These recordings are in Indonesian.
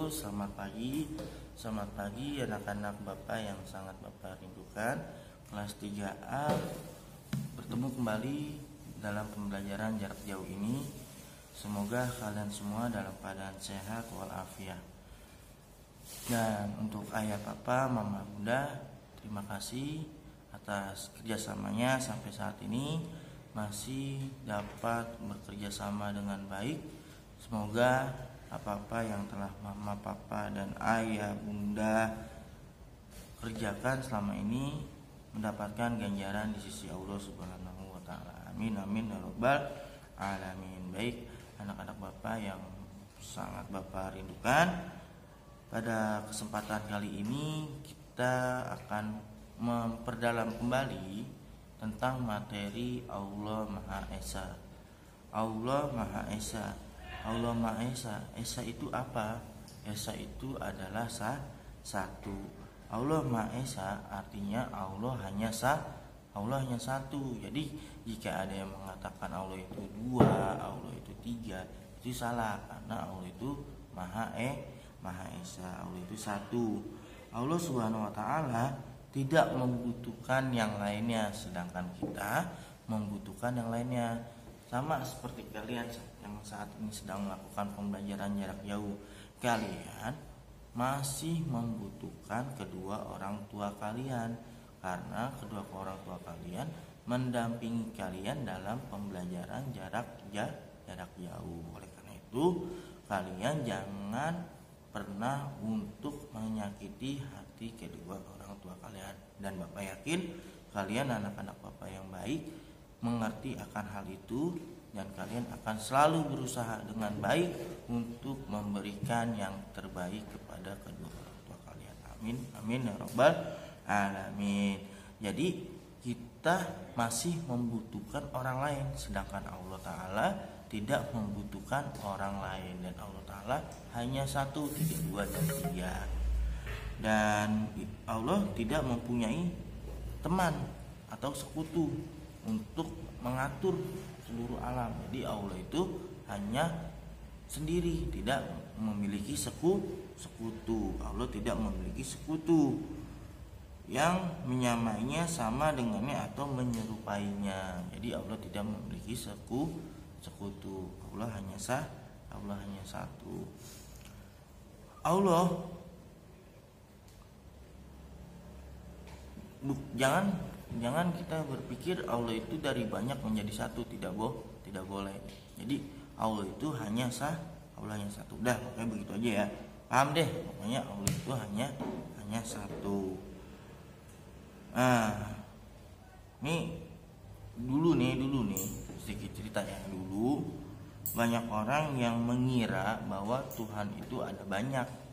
wabarakatuh. Selamat pagi anak-anak Bapak yang sangat Bapak rindukan. Kelas 3A bertemu kembali dalam pembelajaran jarak jauh ini. Semoga kalian semua dalam keadaan sehat walafiat. Dan untuk ayah papa, mama bunda, terima kasih atas kerjasamanya sampai saat ini masih dapat bekerja sama dengan baik. Semoga apa-apa yang telah mama, papa, dan ayah, bunda kerjakan selama ini mendapatkan ganjaran di sisi Allah Subhanahu wa Ta'ala. Amin amin ya rabbal alamin. Baik anak-anak Bapak yang sangat Bapak rindukan, pada kesempatan kali ini kita akan memperdalam kembali tentang materi Allah Maha Esa. Allah Maha Esa. Allah Maha Esa. Esa itu apa? Esa itu adalah satu. Allah Maha Esa artinya Allah hanya satu. Jadi jika ada yang mengatakan Allah itu dua, Allah itu tiga, itu salah, karena Allah itu Maha Esa. Allah itu satu. Allah Subhanahu wa Ta'ala tidak membutuhkan yang lainnya, sedangkan kita membutuhkan yang lainnya. Sama seperti kalian yang saat ini sedang melakukan pembelajaran jarak jauh, kalian masih membutuhkan kedua orang tua kalian, karena kedua orang tua kalian mendampingi kalian dalam pembelajaran jarak jauh. Oleh karena itu, kalian jangan pernah untuk menyakiti hati kedua orang tua kalian. Dan Bapak yakin kalian anak-anak Bapak yang baik mengerti akan hal itu, dan kalian akan selalu berusaha dengan baik untuk memberikan yang terbaik kepada kedua orang tua kalian. Amin amin ya rabbal alamin. Jadi kita masih membutuhkan orang lain, sedangkan Allah Ta'ala tidak membutuhkan orang lain, dan Allah Ta'ala hanya satu, tidak dua dan tiga. Dan Allah tidak mempunyai teman atau sekutu untuk mengatur seluruh alam. Jadi Allah itu hanya sendiri, tidak memiliki sekutu. Allah tidak memiliki sekutu yang menyamainya, sama dengannya, atau menyerupainya. Jadi Allah tidak memiliki sekutu. Allah hanya satu. Allah jangan kita berpikir Allah itu dari banyak menjadi satu, tidak boleh. Jadi Allah itu hanya satu. Udah, pokoknya begitu aja ya. Paham deh, pokoknya Allah itu hanya satu. Nih dulu nih sedikit cerita ya. Dulu banyak orang yang mengira bahwa Tuhan itu ada banyak.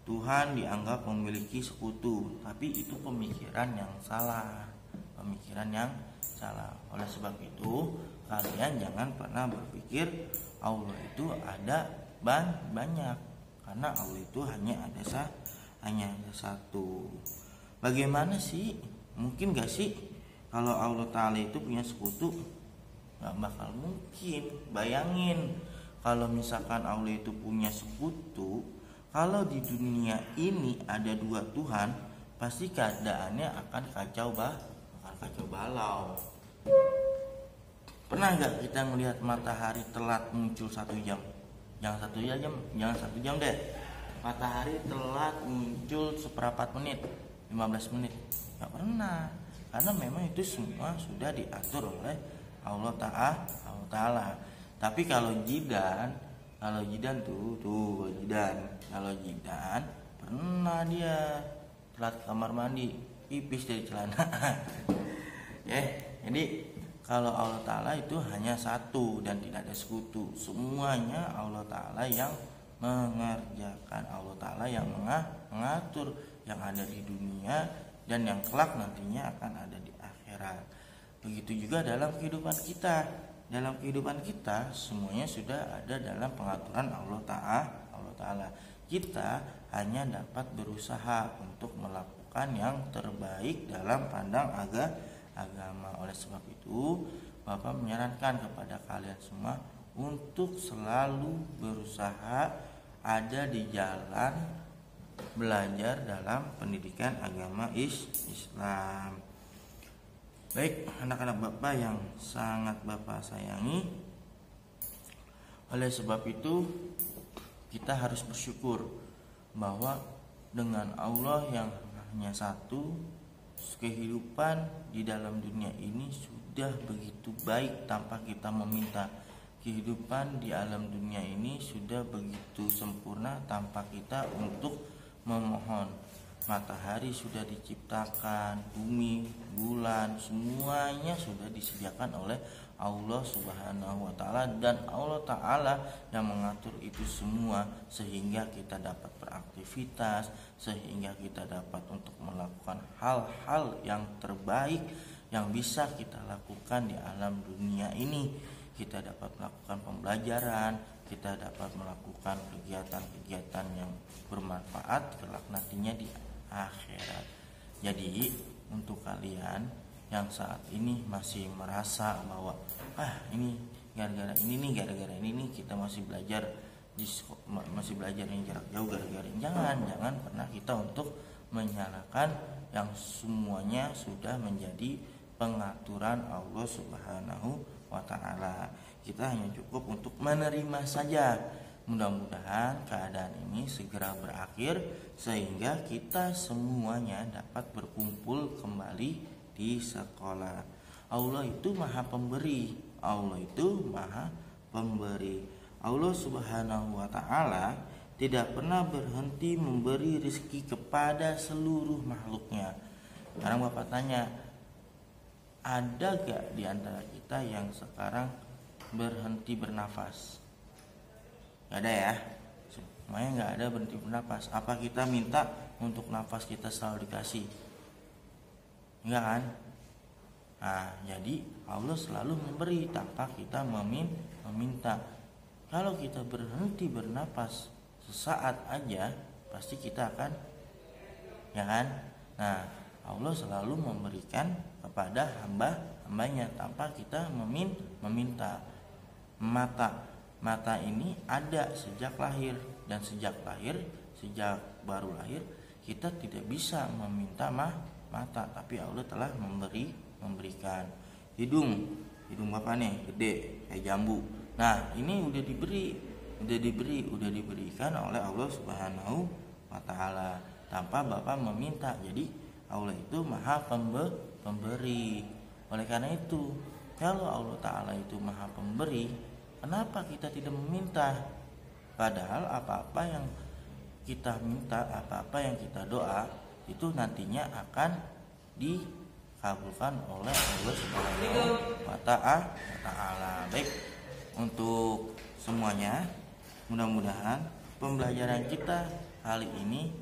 Tuhan dianggap memiliki sekutu, tapi itu pemikiran yang salah. Oleh sebab itu, kalian jangan pernah berpikir Allah itu ada banyak, karena Allah itu hanya ada satu. Bagaimana sih? Mungkin gak sih kalau Allah Ta'ala itu punya sekutu? Gak bakal mungkin. Bayangin kalau misalkan Allah itu punya sekutu, kalau di dunia ini ada dua Tuhan, pasti keadaannya akan kacau balau. Pernah gak kita melihat matahari telat muncul 1 jam? Jangan 1 jam deh. Matahari telat muncul seperempat menit, 15 menit. Gak pernah, karena memang itu semua sudah diatur oleh Allah Ta'ala. Tapi kalau jidan pernah dia telat kamar mandi, pipis dari celana. Jadi kalau Allah Ta'ala itu hanya satu dan tidak ada sekutu. Semuanya Allah Ta'ala yang mengerjakan, Allah Ta'ala yang mengatur yang ada di dunia dan yang kelak nantinya akan ada di akhirat. Begitu juga dalam kehidupan kita. Dalam kehidupan kita semuanya sudah ada dalam pengaturan Allah Ta'ala. Kita hanya dapat berusaha untuk melakukan yang terbaik dalam pandang agama. Oleh sebab itu, Bapak menyarankan kepada kalian semua untuk selalu berusaha ada di jalan belajar dalam pendidikan agama Islam. Baik, anak-anak Bapak yang sangat Bapak sayangi, oleh sebab itu kita harus bersyukur bahwa dengan Allah yang hanya satu, kehidupan di dalam dunia ini sudah begitu baik tanpa kita meminta. Kehidupan di alam dunia ini sudah begitu sempurna tanpa kita untuk memohon. Matahari sudah diciptakan, bumi, bulan, semuanya sudah disediakan oleh Allah Subhanahu wa Ta'ala, dan Allah Ta'ala yang mengatur itu semua sehingga kita dapat beraktivitas, sehingga kita dapat untuk melakukan hal-hal yang terbaik yang bisa kita lakukan di alam dunia ini. Kita dapat melakukan pembelajaran, kita dapat melakukan kegiatan-kegiatan yang bermanfaat kelak nantinya di akhirat. Jadi untuk kalian yang saat ini masih merasa bahwa ini gara-gara ini kita masih belajar yang jarak jauh gara-gara ini, jangan pernah kita untuk menyalahkan yang semuanya sudah menjadi pengaturan Allah Subhanahu wa Ta'ala. Kita hanya cukup untuk menerima saja. Mudah-mudahan keadaan ini segera berakhir sehingga kita semuanya dapat berkumpul kembali di sekolah. Allah itu Maha Pemberi. Allah Subhanahu wa Ta'ala tidak pernah berhenti memberi rezeki kepada seluruh makhluknya. Sekarang Bapak tanya, ada gak di antara kita yang sekarang berhenti bernafas? Gak ada ya, semuanya gak ada berhenti bernafas. Apa kita minta untuk nafas kita selalu dikasih? Enggak kan? Nah, jadi Allah selalu memberi tanpa kita meminta. Kalau kita berhenti bernafas sesaat aja, pasti kita akan, ya kan? Nah, Allah selalu memberikan kepada hambanya tanpa kita meminta. Mata ini ada sejak lahir, dan sejak baru lahir kita tidak bisa meminta mata, tapi Allah telah memberikan. Hidung Bapak nih gede kayak jambu. Nah, ini udah diberikan oleh Allah Subhanahu wa Ta'ala tanpa Bapak meminta. Jadi Allah itu Maha Pemberi. Oleh karena itu, kalau Allah Ta'ala itu Maha Pemberi, kenapa kita tidak meminta? Padahal apa-apa yang kita minta, apa-apa yang kita doa, itu nantinya akan dikabulkan oleh Allah Subhanahu wa Ta'ala. Baik, untuk semuanya, mudah-mudahan pembelajaran kita kali ini